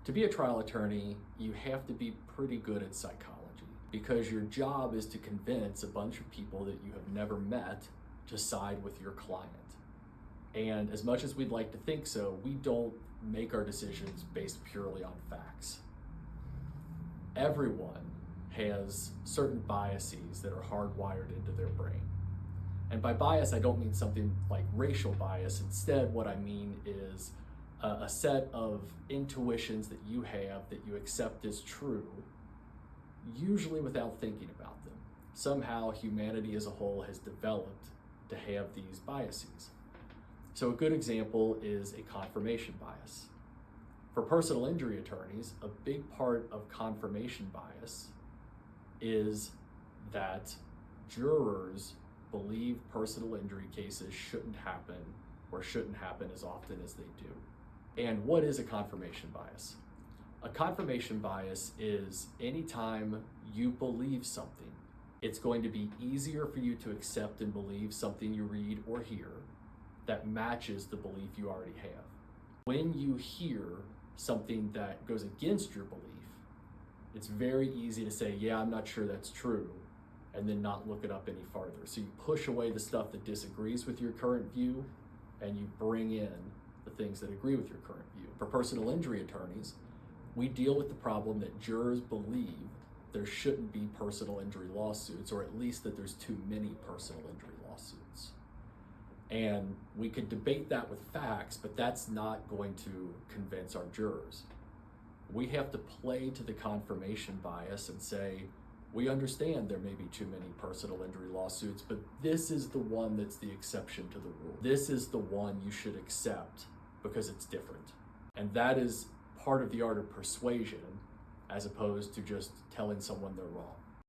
To be a trial attorney, you have to be pretty good at psychology because your job is to convince a bunch of people that you have never met to side with your client. And as much as we'd like to think so, we don't make our decisions based purely on facts. Everyone has certain biases that are hardwired into their brain. And by bias, I don't mean something like racial bias. Instead, what I mean is a set of intuitions that you have that you accept as true, usually without thinking about them. Somehow humanity as a whole has developed to have these biases. So a good example is a confirmation bias. For personal injury attorneys, a big part of confirmation bias is that jurors believe personal injury cases shouldn't happen or shouldn't happen as often as they do. And what is a confirmation bias? A confirmation bias is anytime you believe something, it's going to be easier for you to accept and believe something you read or hear that matches the belief you already have. When you hear something that goes against your belief, it's very easy to say, yeah, I'm not sure that's true, and then not look it up any farther. So you push away the stuff that disagrees with your current view, and you bring in the things that agree with your current view. For personal injury attorneys, we deal with the problem that jurors believe there shouldn't be personal injury lawsuits, or at least that there's too many personal injury lawsuits. And we could debate that with facts, but that's not going to convince our jurors. We have to play to the confirmation bias and say, we understand there may be too many personal injury lawsuits, but this is the one that's the exception to the rule. This is the one you should accept because it's different. And that is part of the art of persuasion, as opposed to just telling someone they're wrong.